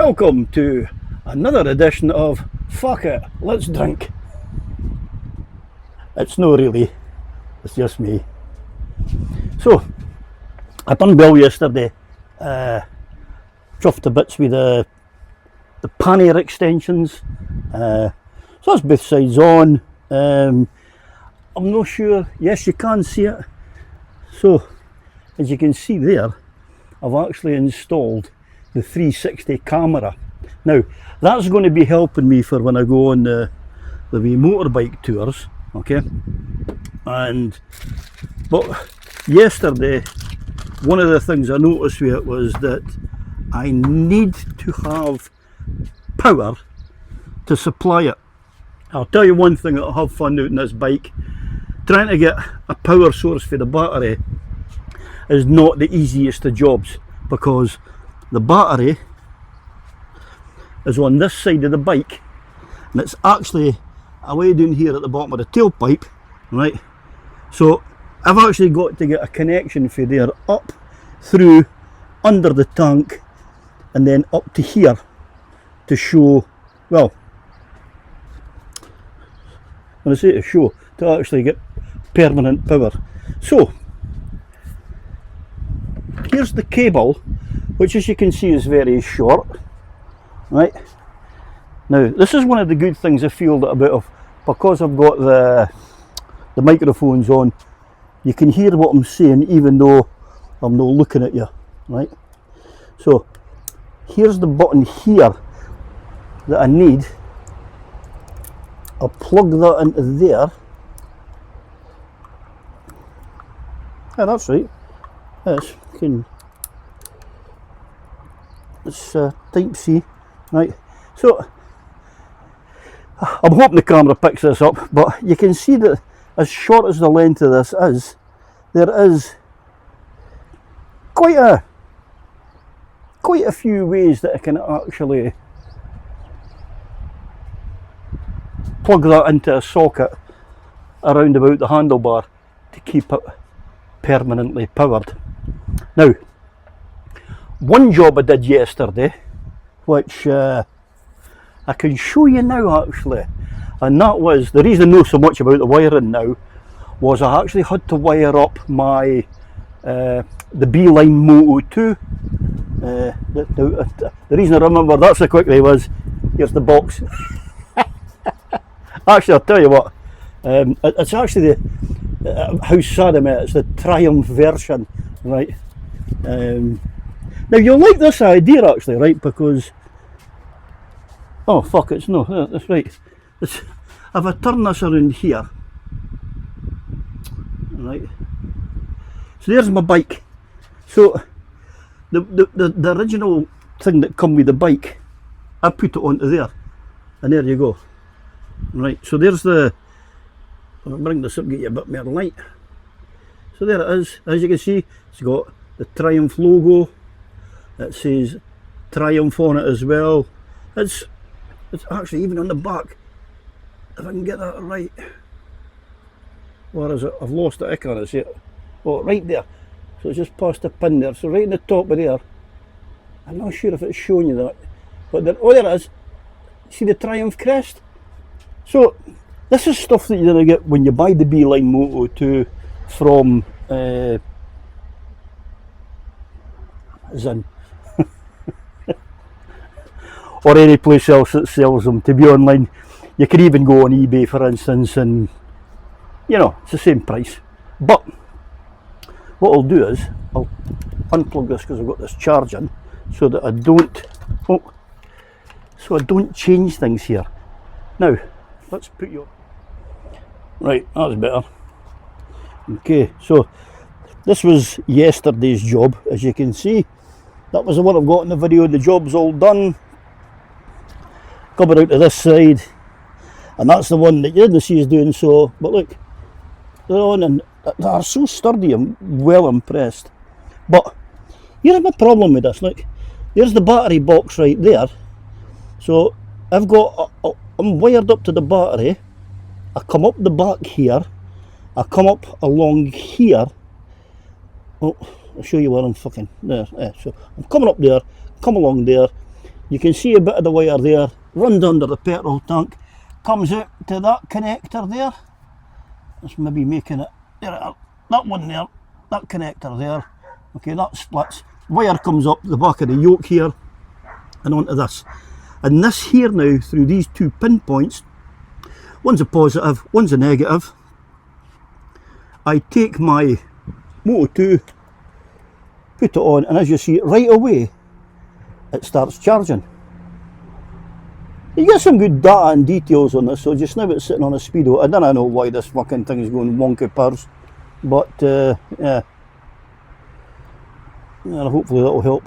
Welcome to another edition of Fuck It, Let's Drink. It's no really, it's just me. So, I done well yesterday. Chuffed to bits with the pannier extensions. So that's both sides on. I'm not sure, yes you can see it. So, as you can see there, I've actually installed the 360 camera. Now, that's going to be helping me for when I go on the wee motorbike tours, okay? But yesterday, one of the things I noticed with it was that I need to have power to supply it. I'll tell you one thing that'll have fun out in this bike. Trying to get a power source for the battery is not the easiest of jobs, because the battery is on this side of the bike and it's actually away down here at the bottom of the tailpipe, right? So I've actually got to get a connection for there up through under the tank and then up to here to show, well, when I say to show, to actually get permanent power. So here's the cable, which as you can see is very short, right? Now this is one of the good things I feel that a bit of, because I've got the microphones on, you can hear what I'm saying even though I'm not looking at you, right? So here's the button here that I need. I'll plug that into there. Yeah, that's right. Yes, it's type C, right? So I'm hoping the camera picks this up, but you can see that as short as the length of this is, there is quite a few ways that I can actually plug that into a socket around about the handlebar to keep it permanently powered. Now, one job I did yesterday, which I can show you now actually, and that was, the reason I know so much about the wiring now, was I actually had to wire up my the B-Line Moto 2. The reason I remember that so quickly was, here's the box. Actually, I'll tell you what, it's actually the, how sad I am, it's the Triumph version, right? Now you'll like this idea actually, right? Because, oh fuck, it's no, that's right. If I turn this around here, right? So there's my bike. So the original thing that come with the bike, I put it onto there, and there you go. Right, so there's the, I'll bring this up, get you a bit more light. So there it is, as you can see, it's got the Triumph logo, it says Triumph on it as well. It's actually even on the back, if I can get that right. Where is it? I've lost it, I can't see it. Oh, right there. So it's just past the pin there, so right in the top of there. I'm not sure if it's showing you that, but there, oh there it is. See the Triumph crest? So this is stuff that you're going to get when you buy the B-Line Moto 2 from Zin or any place else that sells them. To be online, you could even go on eBay for instance, and you know, it's the same price. But what I'll do is I'll unplug this because I've got this charging, so that I don't change things here. Now let's put you right, that's better. Okay, so this was yesterday's job, as you can see. That was the one I've got in the video. The job's all done. Coming out to this side, and that's the one that you didn't see us doing. So, but look, they're on and they are so sturdy. I'm well impressed. But here's my problem with this. Look, there's the battery box right there. So I've got, I'm wired up to the battery. I come up the back here. I come up along here. Oh, I'll show you where I'm fucking there. So I'm coming up there, come along there, You can see a bit of the wire there, runs under the petrol tank, comes out to that connector there. Let's maybe making it, there, that one there, that connector there. Okay, that splits. Wire comes up the back of the yoke here and onto this. And this here now, through these two pinpoints, one's a positive, one's a negative. I take my Moto 2, put it on, and as you see, right away, it starts charging. You get some good data and details on this, so just now it's sitting on a speedo. I don't know why this fucking thing is going wonky purrs, but yeah. Yeah, hopefully that'll help.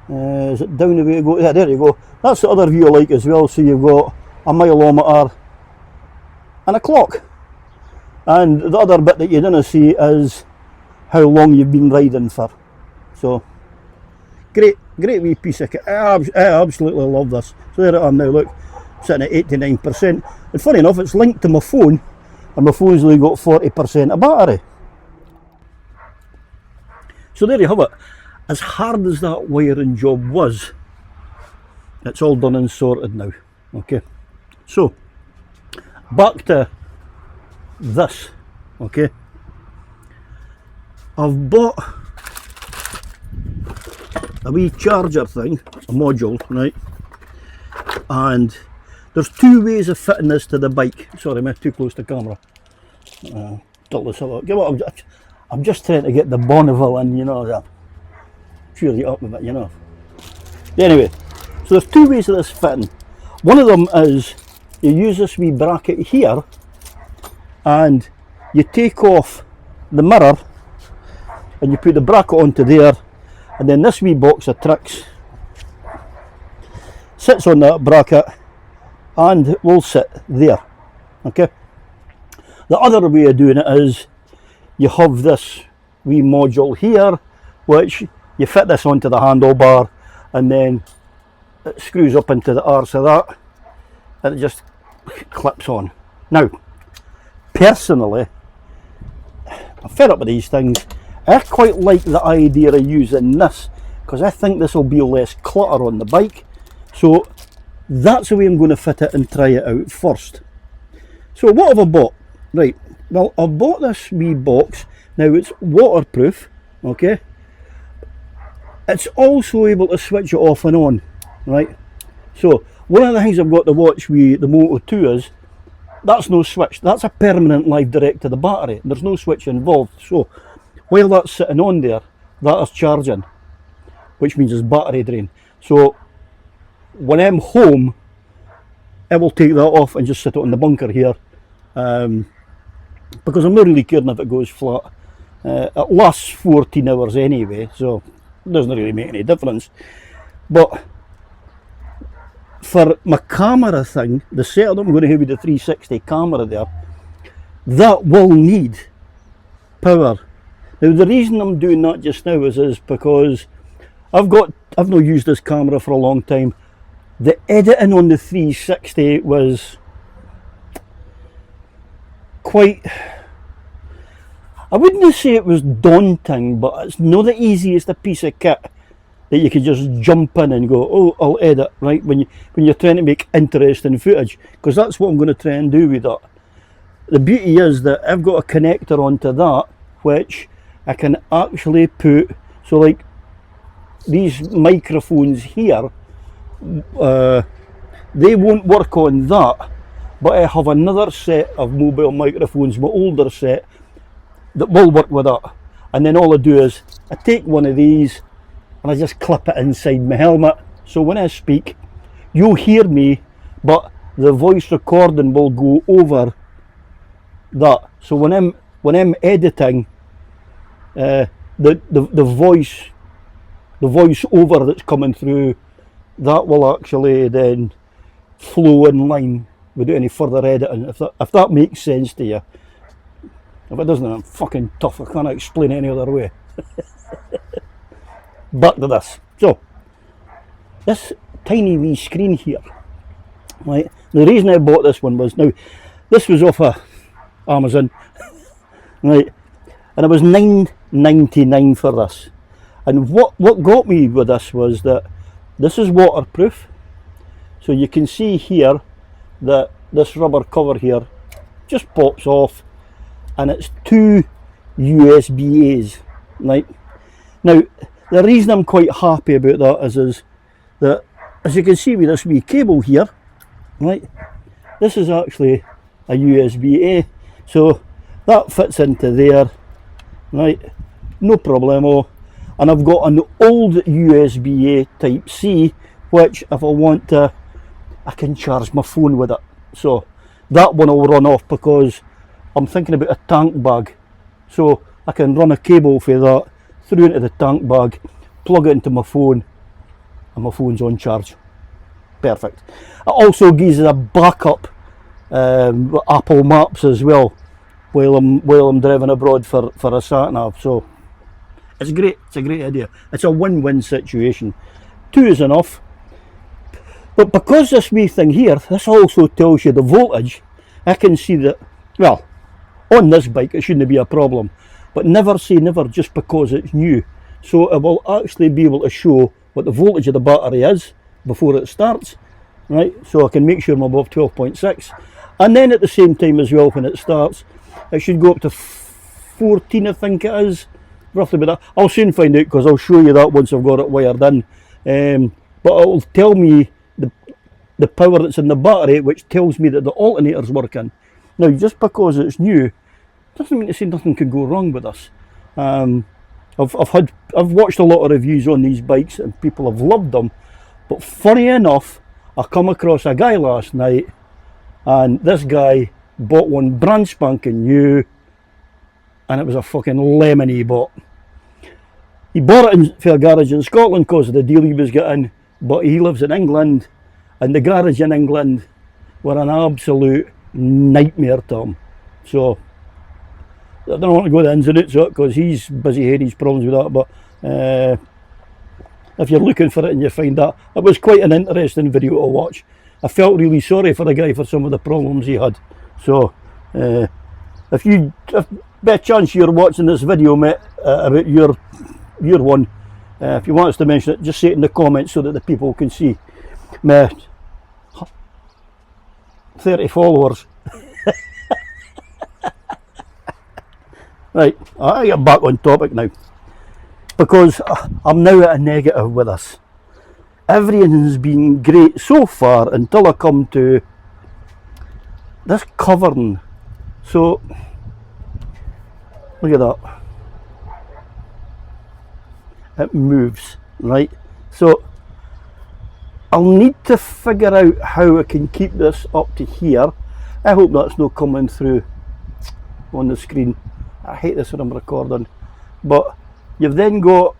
Is it down the way to go? Yeah, there you go. That's the other view I like as well. So you've got a mileometer and a clock. And the other bit that you didn't see is how long you've been riding for. So, great wee piece of kit. I absolutely love this. So there I am now, look, sitting at 89%. And funny enough, it's linked to my phone, and my phone's only got 40% of battery. So there you have it. As hard as that wiring job was, it's all done and sorted now. Okay, so back to this. Okay, I've bought a wee charger thing, a module, right? And there's two ways of fitting this to the bike. Sorry, I'm too close to camera. I'm just trying to get the Bonneville in, you know, cheer you up a bit, you know. Anyway, so there's two ways of this fitting. One of them is you use this wee bracket here and you take off the mirror and you put the bracket onto there, and then this wee box of tricks sits on that bracket and it will sit there. Okay. The other way of doing it is you have this wee module here, which you fit this onto the handlebar, and then it screws up into the arse of that, and it just clips on. Now, personally, I'm fed up with these things. I quite like the idea of using this, because I think this will be less clutter on the bike. So that's the way I'm going to fit it and try it out first. So what have I bought? Right, well, I've bought this wee box. Now it's waterproof, okay? It's also able to switch it off and on, right? So one of the things I've got to watch with the Moto 2 is that's no switch. That's a permanent live direct to the battery. There's no switch involved. So while that's sitting on there, that is charging, which means it's battery drain. So when I'm home, I will take that off and just sit it on the bunker here. Because I'm not really caring if it goes flat. It lasts 14 hours anyway, so it doesn't really make any difference. But for my camera thing, the setup I'm going to have with the 360 camera there, that will need power. Now the reason I'm doing that just now is because I've not used this camera for a long time. The editing on the 360 was quite, I wouldn't say it was daunting, but it's not the easiest a piece of kit that you could just jump in and go, oh, I'll edit, right, when you're trying to make interesting footage, because that's what I'm going to try and do with that. The beauty is that I've got a connector onto that, which I can actually put, so like these microphones here, they won't work on that, but I have another set of mobile microphones, my older set, that will work with that. And then all I do is I take one of these and I just clip it inside my helmet, so when I speak you'll hear me, but the voice recording will go over that. So when I'm editing, the voice over that's coming through, that will actually then flow in line without any further editing, if that makes sense to you. If it doesn't, I'm fucking tough. I can't explain it any other way. Back to this. So, this tiny wee screen here, right? The reason I bought this one was, now, this was off of Amazon, right? And it was $9.99 for this. And what got me with this was that This is waterproof, so you can see here that this rubber cover here just pops off, and it's two USB-A's, right? Now, the reason I'm quite happy about that is that, as you can see with this wee cable here, right, this is actually a USB-A, so that fits into there, right, no problemo. And I've got an old USB-A type C, which if I want to, I can charge my phone with it. So that one will run off because I'm thinking about a tank bag. So I can run a cable for that through into the tank bag, plug it into my phone, and my phone's on charge. Perfect. It also gives us a backup with Apple Maps as well while I'm driving abroad for a sat nav. So it's great. It's a great idea. It's a win-win situation. 2 is enough. But because this wee thing here, this also tells you the voltage. I can see that, well, on this bike it shouldn't be a problem, but never say never just because it's new. So it will actually be able to show what the voltage of the battery is before it starts, right? So I can make sure I'm above 12.6, and then at the same time as well, when it starts, it should go up to 14, I think it is, roughly. But I'll soon find out, because I'll show you that once I've got it wired in. But it will tell me the power that's in the battery, which tells me that the alternator's working. Now, just because it's new doesn't mean to say nothing can go wrong with this. I've watched a lot of reviews on these bikes and people have loved them, but funny enough, I come across a guy last night, and this guy bought one brand spanking new, and it was a fucking lemon he bought. He bought it for a garage in Scotland because of the deal he was getting, but he lives in England, and the garage in England were an absolute nightmare to him. So I don't want to go the ins and outs of it because he's busy having his problems with that, but if you're looking for it and you find that, it was quite an interesting video to watch. I felt really sorry for the guy for some of the problems he had. So if by a chance you're watching this video, mate, about your one, if you want us to mention it, just say it in the comments so that the people can see. My 30 followers. Right, I get back on topic now, because I'm now at a negative with this. Everything's been great so far until I come to this covering. So look at that, it moves, right? So I'll need to figure out how I can keep this up to here. I hope that's not coming through on the screen. I hate this when I'm recording. But you've then got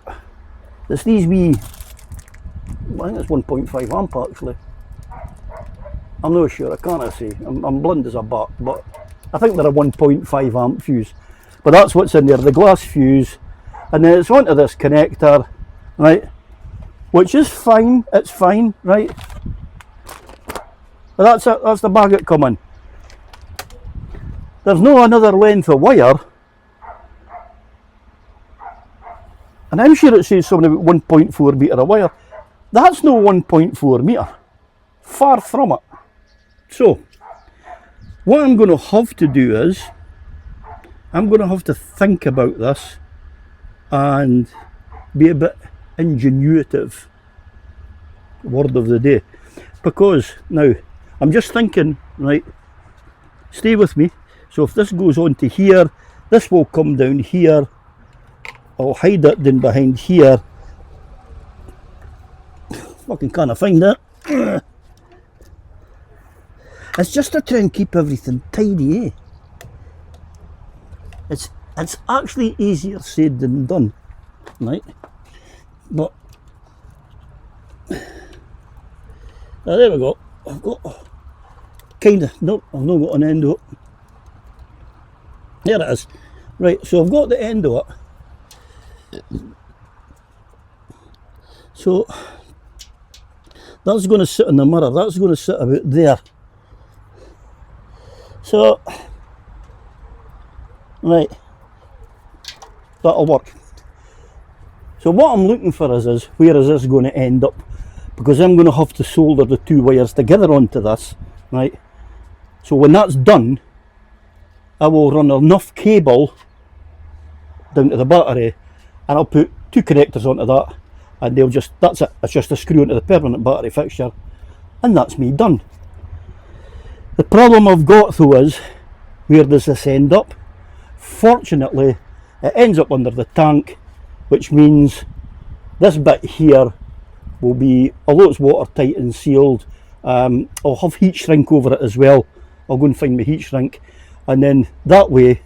these wee, I think it's 1.5 amp actually. I'm not sure, I can't see. I'm blind as a bat, but I think they're a 1.5 amp fuse. But that's what's in there, the glass fuse. And then it's onto this connector, right? Which is fine, it's fine, right? But that's it, that's the maggot coming. There's no another length of wire. And I'm sure it says something about 1.4 metre of wire. That's no 1.4 metre. Far from it. So, what I'm going to have to do is, I'm going to have to think about this and be a bit ingenuitive. Word of the day. Because, now, I'm just thinking, right, stay with me. So if this goes on to here, this will come down here. I'll hide that down behind here. Fucking can't find that. It's just to try and keep everything tidy, eh? It's actually easier said than done, right? But there we go. I've got kinda, nope, I've not got an end of it. There it is. Right, so I've got the end of it. So that's going to sit in the mirror, that's going to sit about there. So, right, that'll work. So what I'm looking for is where is this going to end up? because I'm going to have to solder the two wires together onto this, right? So when that's done, I will run enough cable down to the battery, and I'll put two connectors onto that, and they'll just, that's it, it's just a screw into the permanent battery fixture, and that's me done. The problem I've got though is, where does this end up? Fortunately, it ends up under the tank, which means this bit here will be, although it's watertight and sealed, I'll have heat shrink over it as well. I'll go and find my heat shrink, and then that way,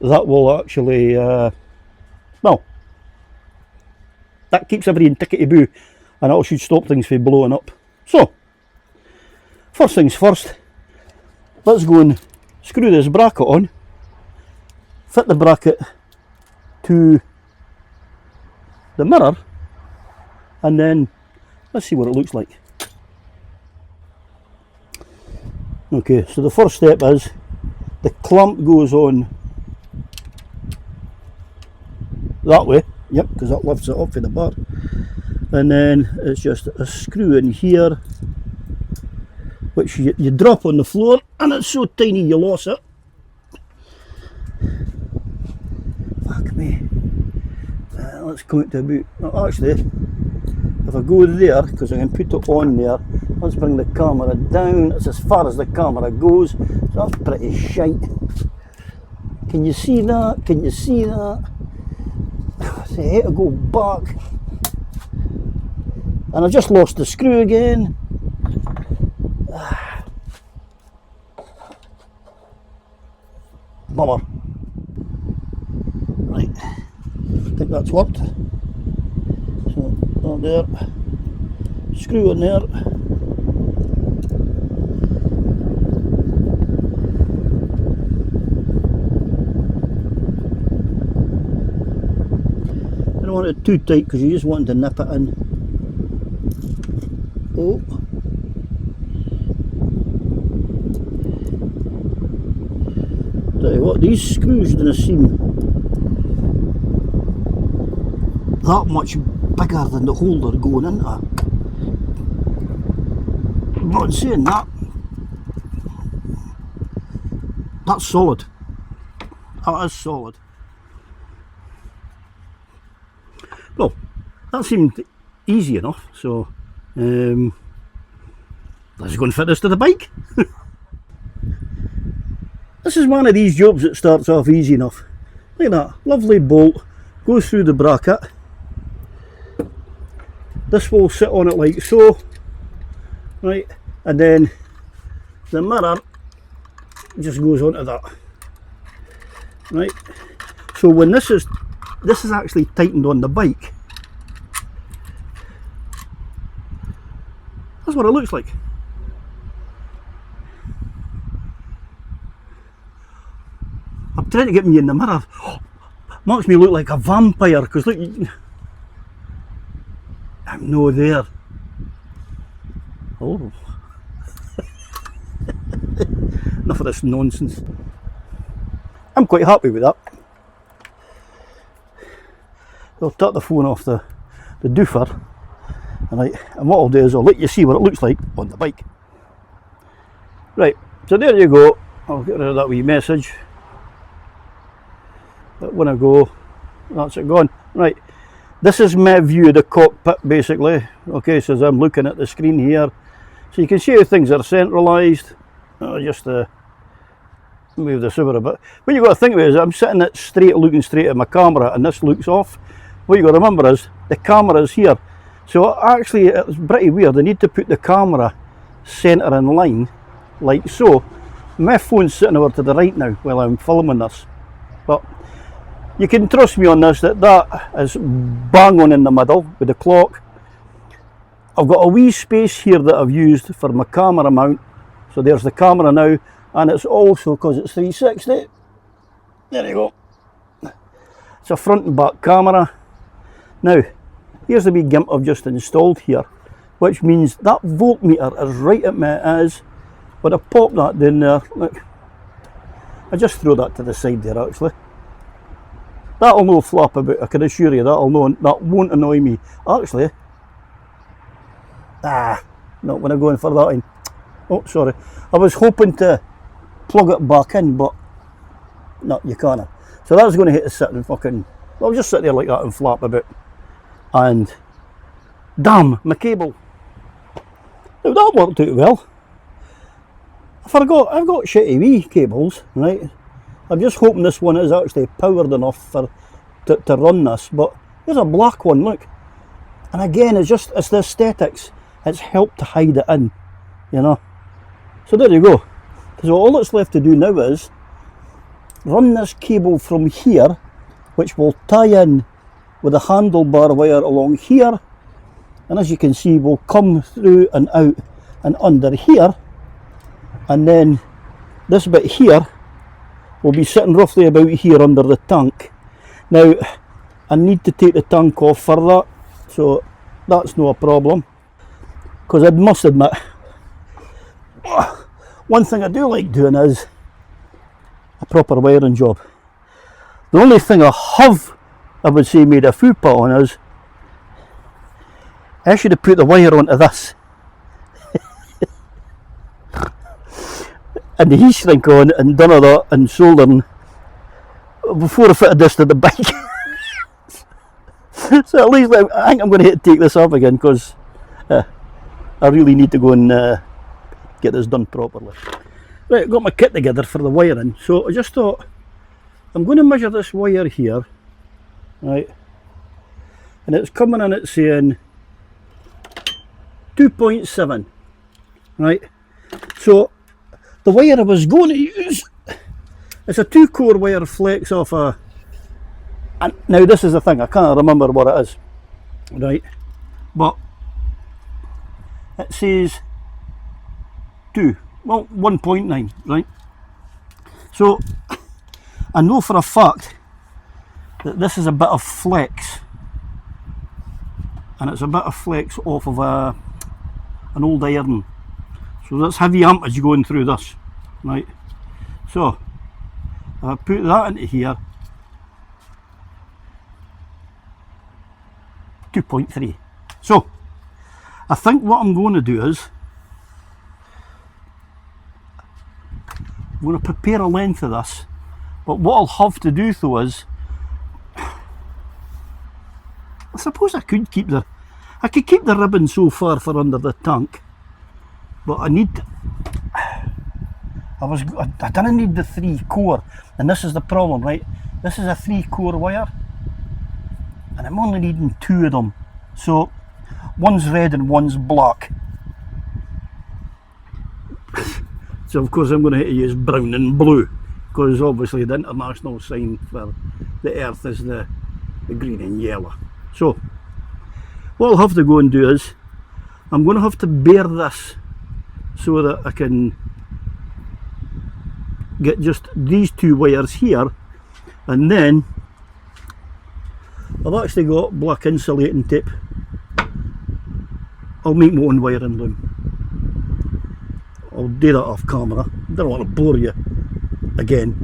that will actually, well, that keeps everything tickety-boo, and it should stop things from blowing up. So, first things first, let's go and screw this bracket on, fit the bracket to the mirror, and then let's see what it looks like. Okay, so the first step is the clamp goes on that way, yep, because that lifts it up for the bar, and then it's just a screw in here, which you drop on the floor, and it's so tiny you lose it. Fuck me. Let's come out to about, well, actually, if I go there, because I can put it on there, let's bring the camera down. It's as far as the camera goes, so that's pretty shite. Can you see that? Can you see that? So I hate to go back, and I just lost the screw again. Bummer. Right, I think that's worked. So, on there, screw in there. I don't want it too tight because you just want to nip it in. Oh. Tell you what, these screws didn't seem that much bigger than the hole they're going into. I'm not saying that. That's solid. That is solid. Well, that seemed easy enough, so let's go and fit this to the bike. This is one of these jobs that starts off easy enough. Look at that, lovely bolt, goes through the bracket. This will sit on it like so, right, and then the mirror just goes onto that, right. So when this is actually tightened on the bike, that's what it looks like. I'm trying to get me in the mirror. Makes me look like a vampire, because look, I'm no there. Oh. Enough of this nonsense. I'm quite happy with that. I'll take the phone off the doofer, and what I'll do is I'll let you see what it looks like on the bike. Right, so there you go. I'll get rid of that wee message. But when I go, that's it gone. Right, this is my view of the cockpit basically. Okay, so as I'm looking at the screen here, so you can see how things are centralised. Just move this over a bit. What you've got to think about is I'm sitting at straight, looking straight at my camera, and this looks off. What you've got to remember is the camera is here. So actually it's pretty weird. I need to put the camera centre in line, like so. My phone's sitting over to the right now while I'm filming this. But you can trust me on this, that is bang on in the middle with the clock. I've got a wee space here that I've used for my camera mount. So there's the camera now, and it's also, because it's 360, there you go. It's a front and back camera. Now, here's the wee gimp I've just installed here, which means that voltmeter is right at my eyes. But I pop that down there, look. I just throw that to the side there actually. That'll no flap about, I can assure you, that won't annoy me. Actually, not when I go in for that in. Oh, sorry. I was hoping to plug it back in, but no, you can't. So that was going to hit the sit and fucking, well, just sit there like that and flap a bit. And damn, my cable. Now that worked out well. I forgot, I've got shitty wee cables, right? I'm just hoping this one is actually powered enough for to run this, but there's a black one, look. And again, it's the aesthetics. It's helped to hide it in, you know. So there you go. So all that's left to do now is run this cable from here, which will tie in with a handlebar wire along here, and as you can see, will come through and out and under here, and then this bit here will be sitting roughly about here under the tank. Now I need to take the tank off for that, so that's no problem, because I must admit, one thing I do like doing is a proper wiring job. The only thing I would say made a fupa on is I should have put the wire onto this and the heat shrink on and done all that and soldering before I fitted this to the bike. So at least I think I'm going to have to take this off again, because I really need to go and get this done properly. Right, got my kit together for the wiring, so I just thought I'm going to measure this wire here, right, and it's coming in at saying 2.7, right. So the wire I was going to use, it's a 2-core wire flex off a, and now this is the thing, I can't remember what it is, right, but it says 1.9, right. So I know for a fact that this is a bit of flex, and it's a bit of flex off of an old iron, so that's heavy ampage going through this, right. So if I put that into here, 2.3. So I think what I'm going to do is I'm going to prepare a length of this, but what I'll have to do though is, I suppose I could keep the ribbon so far for under the tank, but I didn't need the 3-core, and this is the problem, right. This is a 3-core wire and I'm only needing 2 of them, so one's red and one's black. So of course I'm going to have to use brown and blue, because obviously the international sign for the earth is the green and yellow. So what I'll have to go and do is I'm going to have to bare this so that I can get just these 2 wires here, and then I've actually got black insulating tape. I'll make my own wiring loom. I'll do that off camera. I don't want to bore you again.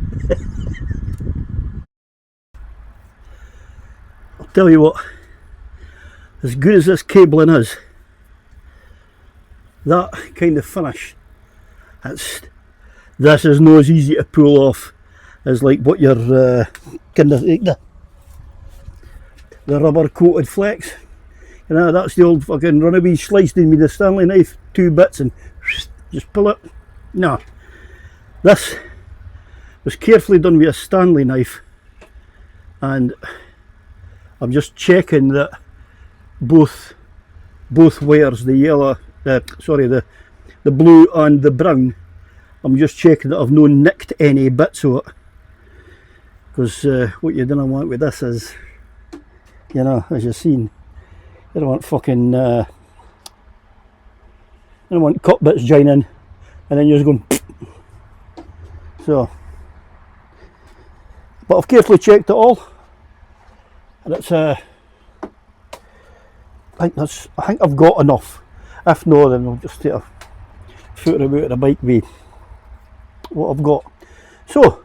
I'll tell you what, as good as this cabling is, that kind of finish, this is not as easy to pull off as like what your kind of like the rubber coated flex. You know, that's the old fucking runaway sliced in with the Stanley knife, 2 bits and just pull it. No, this was carefully done with a Stanley knife, and I'm just checking that both wires, the yellow, the blue and the brown, I'm just checking that I've not nicked any bits of it, because what you don't want with this is, you know, as you've seen, you don't want fucking, you don't want cut bits joining and then you're just going so, but I've carefully checked it all, and it's I think I've got enough. If not, then I'll just take a foot about the bike with what I've got. So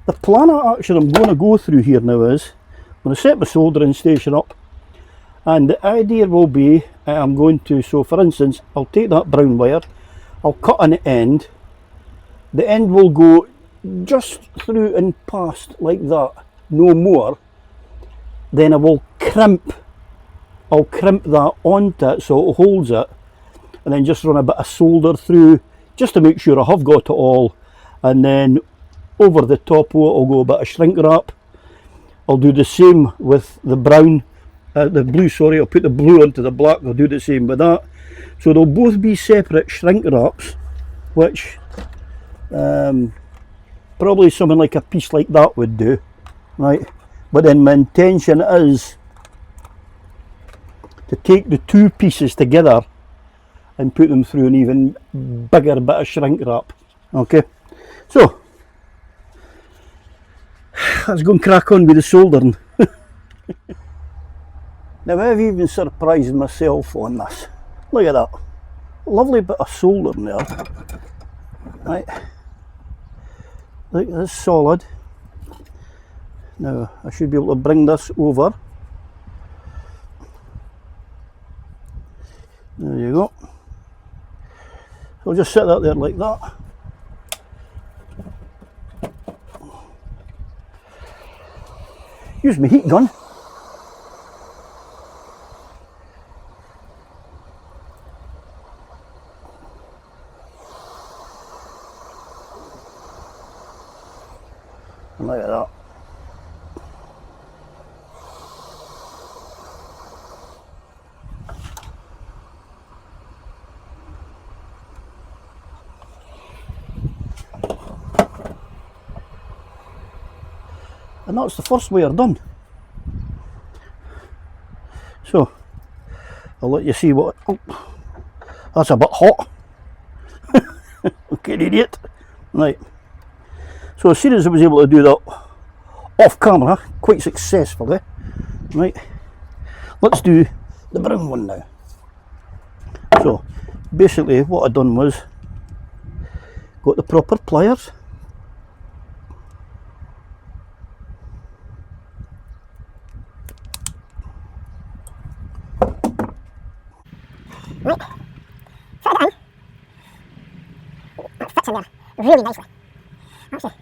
the plan of action I'm going to go through here now is I'm going to set my soldering station up, and the idea will be I'm going to, so for instance, I'll take that brown wire, I'll cut an end. The end will go just through and past like that, no more. Then I will crimp. I'll crimp that onto it so it holds it, and then just run a bit of solder through just to make sure I have got it all. And then over the top of it I'll go a bit of shrink wrap. I'll do the same with the brown, the blue, sorry, I'll put the blue onto the black, I'll do the same with that. So they'll both be separate shrink wraps, which probably something like a piece like that would do, right? But then my intention is to take the two pieces together and put them through an even bigger bit of shrink wrap. Okay, so let's go and crack on with the soldering. Now I've even surprised myself on this. Look at that, lovely bit of soldering there, right? Look, that's solid. Now I should be able to bring this over. There you go. So I'll just set that there like that. Use my heat gun. And look at that. And that's the first wire done. So I'll let you see what, oh, that's a bit hot. Okay, idiot. Right, so as soon as I was able to do that off camera quite successfully, right, let's do the brown one now. So basically what I done was got the proper pliers, right, set it in. That fits in there really nicely. Actually,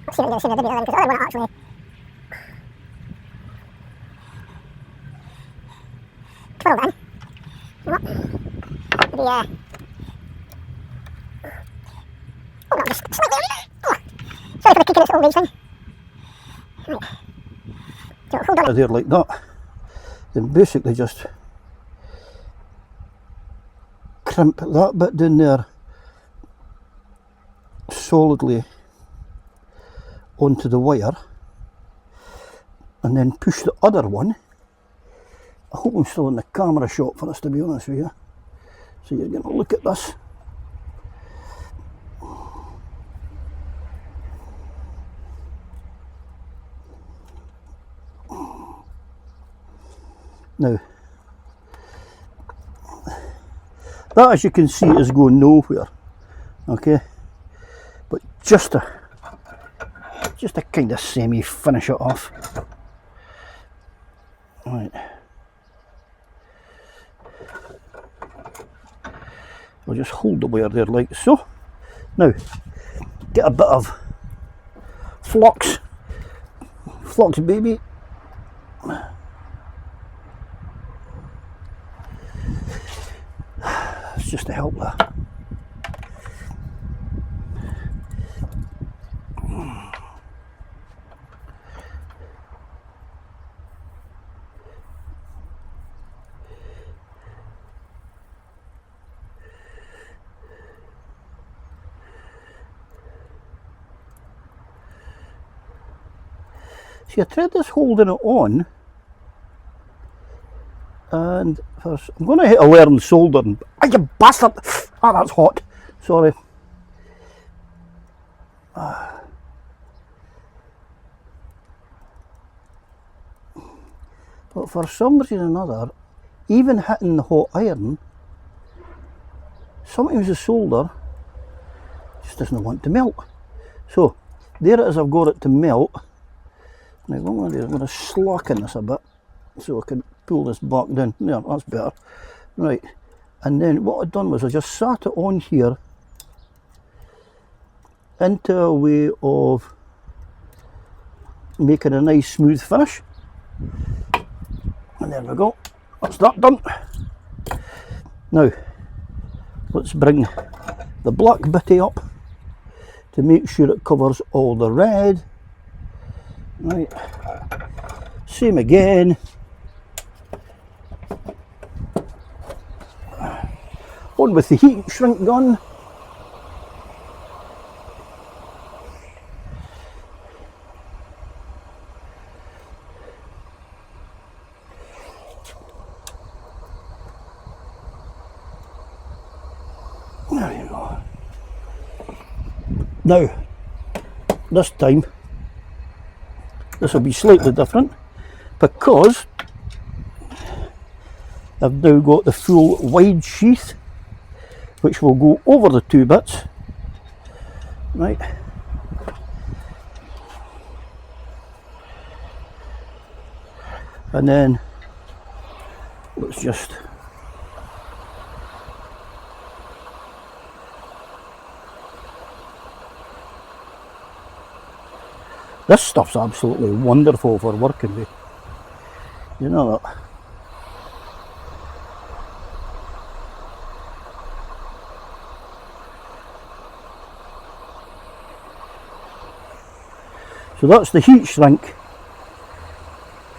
let's see what you're going to see the because the other one actually twirled in. You know what? Maybe, oh, not just slightly. Oh, sorry for the kicking, it's old age thing. Right. So hold on. there like that. Then basically just crimp that bit down there solidly onto the wire, and then push the other one. I hope I'm still in the camera shot for this, to be honest with you. So you're going to look at this. Now, that, as you can see, is going nowhere. Okay, but just to kind of semi finish it off. Right, I'll just hold the wire there like so. Now get a bit of flux baby. It's just to help that. See, I tried this holding it on, and first, I'm going to hit a learn soldering. Ah, you bastard! Ah, that's hot. Sorry. But for some reason or another, even hitting the hot iron, sometimes the solder just doesn't want to melt. So there it is, I've got it to melt. Now what I'm going to do is I'm going to slacken this a bit so I can pull this back down. There, that's better. Right, and then what I've done was I just sat it on here into a way of making a nice smooth finish. And there we go, that's that done. Now, let's bring the black bitty up to make sure it covers all the red. Right, same again. On with the heat shrink gun. There you go. Now, this time, this will be slightly different because I've now got the full wide sheath, which will go over the two bits. Right. And then let's just this stuff's absolutely wonderful for working with. You know that. So that's the heat shrink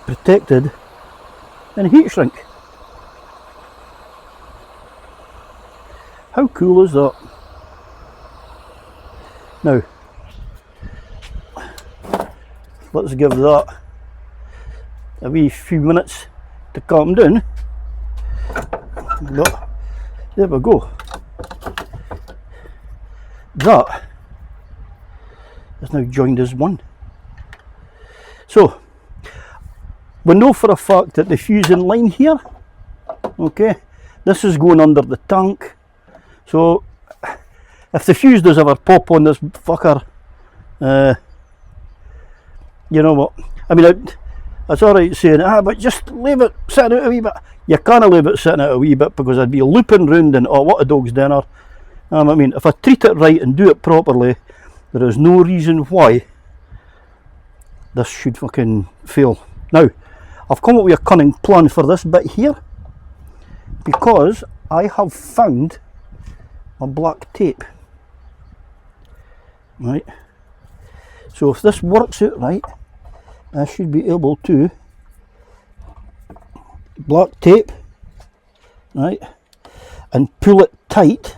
protected in heat shrink. How cool is that? Now, let's give that a wee few minutes to calm down. But there we go. That is now joined as one. So, we know for a fact that the fusing line here, okay, this is going under the tank. So, if the fuse does ever pop on this fucker, you know what, I mean, it's alright saying, but just leave it sitting out a wee bit. You can't leave it sitting out a wee bit because I'd be looping round and, oh, what a dog's dinner. I mean, if I treat it right and do it properly, there is no reason why this should fucking fail. Now, I've come up with a cunning plan for this bit here because I have found my black tape. Right, so if this works out right, I should be able to black tape, right, and pull it tight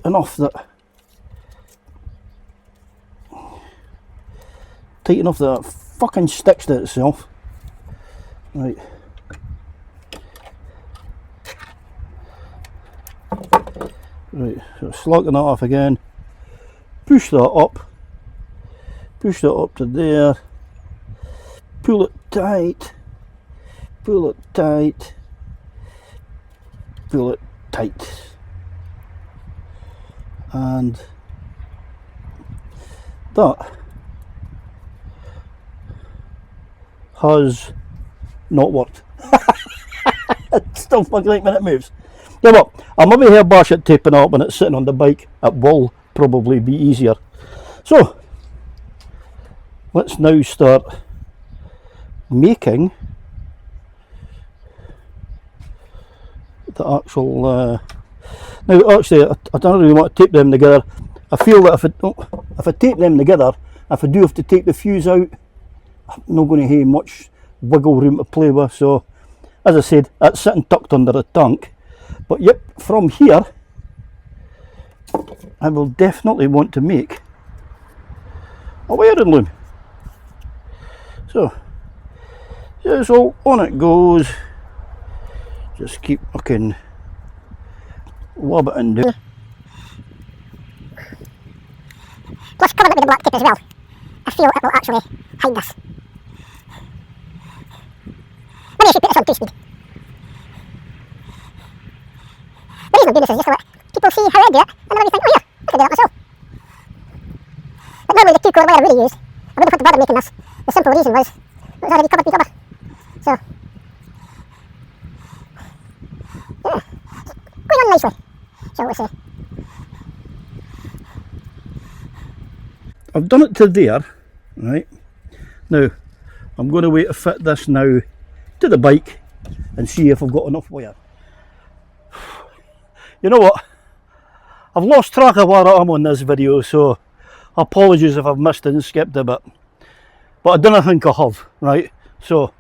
enough that it fucking sticks to itself. Right. Right, so slocking that off again, push that up to there, pull it tight, pull it tight, pull it tight, and that has not worked. It's still fucking like when it moves. Yeah, well, I'll maybe here bash it taping up when it's sitting on the bike. It will probably be easier. So, let's now start making the actual. Now, actually, I don't really want to tape them together. I feel that if I tape them together, if I do have to take the fuse out, I'm not going to have much wiggle room to play with. So, as I said, it's sitting tucked under the tank. But yep, from here, I will definitely want to make a wiring loom. So on it goes. Just keep fucking wobbeting down. Plus covering it with the black tape as well. I feel it will actually hide this. Maybe I should put this on 2-speed. The reason I'm doing this is just to let people see how I do it, and then when you think, oh yeah, I can do that myself. But normally the 2-core wire I really use I wouldn't have bother making this. The simple reason was it was already covered with rubber. So, yeah, going on nicely, shall we say. I've done it to there, right? Now, I'm going to wait to fit this now to the bike and see if I've got enough wire. You know what? I've lost track of where I am on this video, so apologies if I've missed and skipped a bit. But I don't think I have, right? So,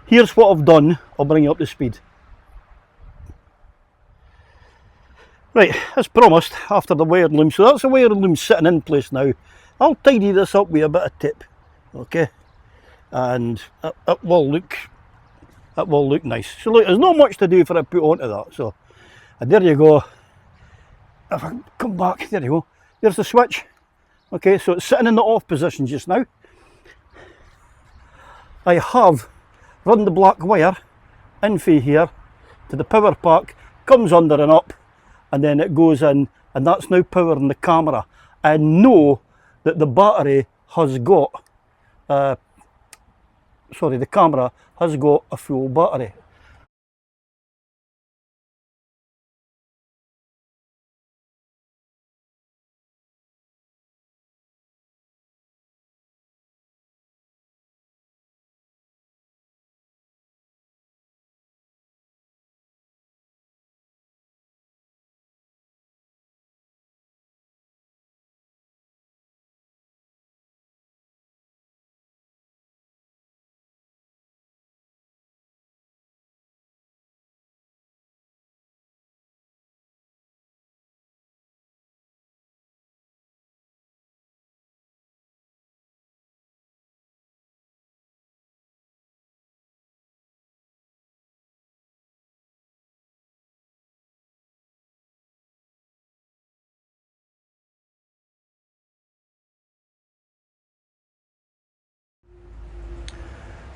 here's what I've done. I'll bring you up to speed. Right, as promised, after the wire loom, so that's the wire loom sitting in place now. I'll tidy this up with a bit of tape, okay? And it will look nice. So look, there's not much to do for it to put onto that. So, and there you go. If I come back, there you go. There's the switch. Okay, so it's sitting in the off position just now. I have run the black wire in through here to the power pack, comes under and up, and then it goes in, and that's now powering the camera. And know that the battery has got, the camera has got a full battery.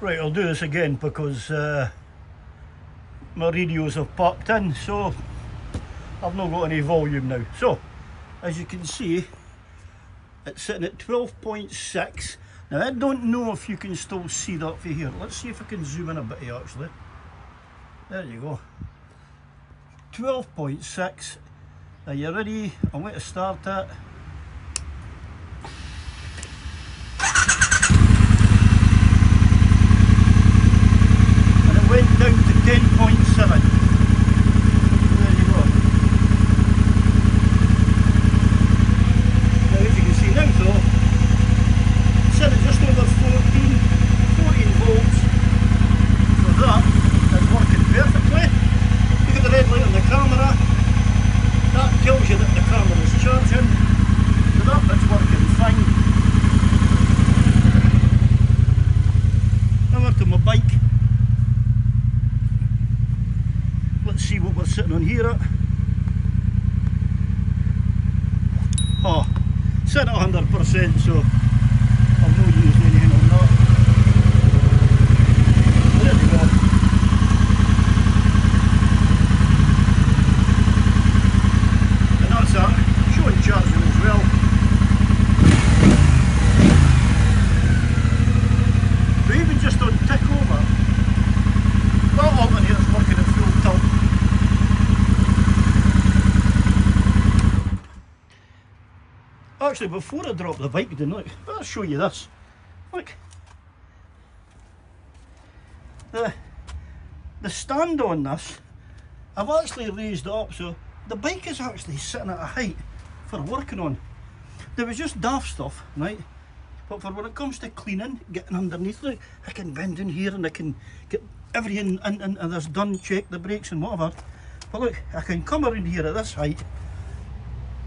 Right, I'll do this again because my radios have popped in, so I've not got any volume now. So, as you can see, it's sitting at 12.6. Now, I don't know if you can still see that for here. Let's see if I can zoom in a bit here, actually. There you go. 12.6. Are you ready? I'm going to start it. Went down to 10.7. There you go. Now as you can see now though, set it just over 14 volts. So that is working perfectly. Look at the red light on the camera. That tells you that the camera is charging. So that bit's working fine. Over to my bike. Let's see what we're sitting on here at. Oh, set at 100%, so I've not used anything on that. There we go. And that's that, showing charging as well. So even just on tick over, that alternator's working at full tilt. Actually, before I drop the bike down, look, I'll show you this. Look, the stand on this, I've actually raised it up, so the bike is actually sitting at a height for working on. There was just daft stuff, right? But for when it comes to cleaning, getting underneath, look, I can bend in here and I can get everything in this done, check the brakes and whatever. But look, I can come around here at this height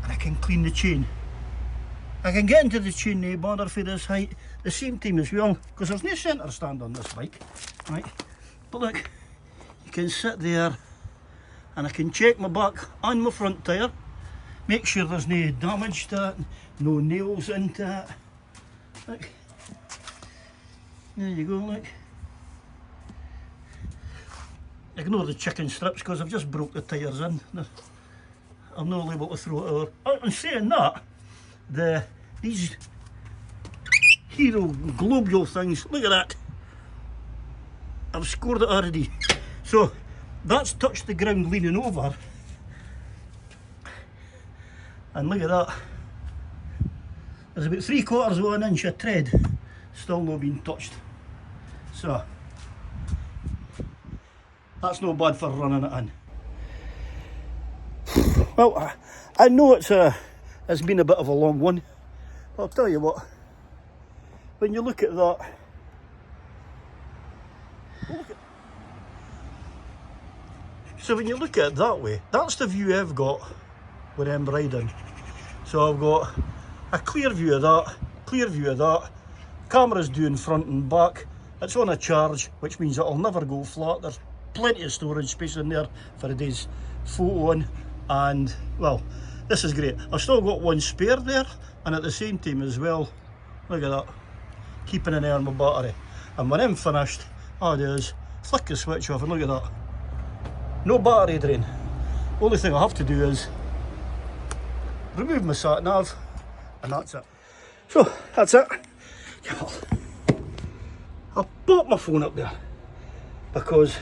and I can clean the chain. I can get into the chain no bother for this height, the same time as well, because there's no centre stand on this bike, right? But look, you can sit there and I can check my back and my front tyre, make sure there's no damage to it, no nails into it. Look, there you go, look. Ignore the chicken strips because I've just broke the tyres in. I'm not able to throw it over. And saying that, these hero globule things. Look at that. I've scored it already. So that's touched the ground leaning over. And look at that. There's about 3/4 of an inch of tread still not being touched. So that's no bad for running it in. Well, I know it's been a bit of a long one. I'll tell you what, when you look at that, so when you look at it that way, that's the view I've got when I'm riding. So I've got a clear view of that, clear view of that, camera's doing front and back, it's on a charge, which means it'll never go flat. There's plenty of storage space in there for a day's photoing, and well, this is great. I've still got one spare there, and at the same time as well, look at that, keeping an eye on my battery. And when I'm finished, all I do is flick the switch off and look at that. No battery drain. Only thing I have to do is remove my sat nav, and that's it. So that's it. I'll pop my phone up there because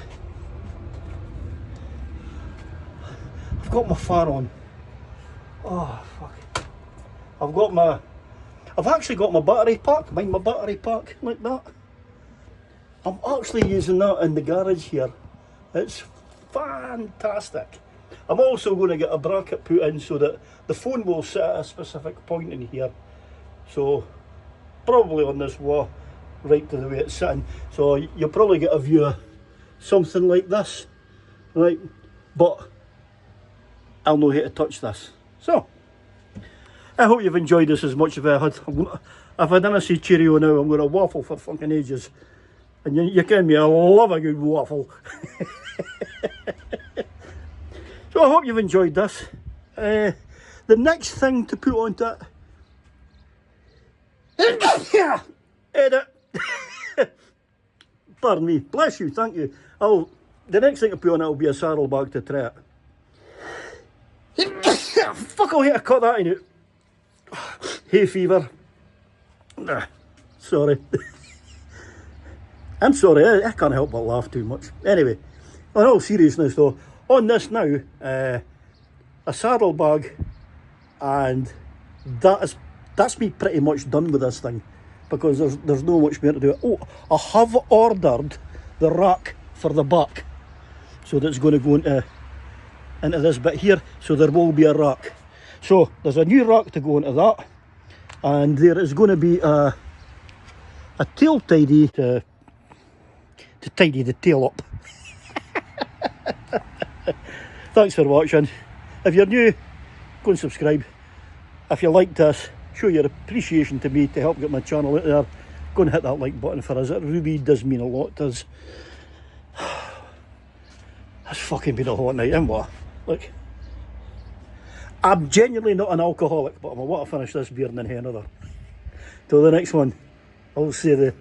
I've got my fan on. Oh fuck. I've actually got my battery pack, mind my battery pack like that. I'm actually using that in the garage here. It's fantastic. I'm also going to get a bracket put in so that the phone will sit at a specific point in here. So probably on this wall, right to the way it's sitting. So you'll probably get a view of something like this, right? But I'll know how to touch this. So I hope you've enjoyed this as much as I had. If I didn't say cheerio now, I'm going to waffle for fucking ages. And you can me, I love a good waffle. So I hope you've enjoyed this. The next thing to put onto it, edit. Pardon me, bless you, thank you. The next thing to put on it will be a saddlebag to try it. Fuck, I'll hate to cut that in it. Hay fever. Sorry. I'm sorry, I can't help but laugh too much. Anyway, in all seriousness though, on this now, a saddlebag, and that's me pretty much done with this thing, because there's no much more to do. Oh, I have ordered the rack for the back, so that's going to go into this bit here, so there will be a rack. So there's a new rack to go into that, and there is going to be a tail tidy to tidy the tail up. Thanks for watching. If you're new, go and subscribe. If you like this, show your appreciation to me to help get my channel out there. Go and hit that like button for us. It really does mean a lot to us. It's fucking been a hot night, and what? Look, I'm genuinely not an alcoholic, but I want to finish this beer and then have another. Till the next one, I'll see you there.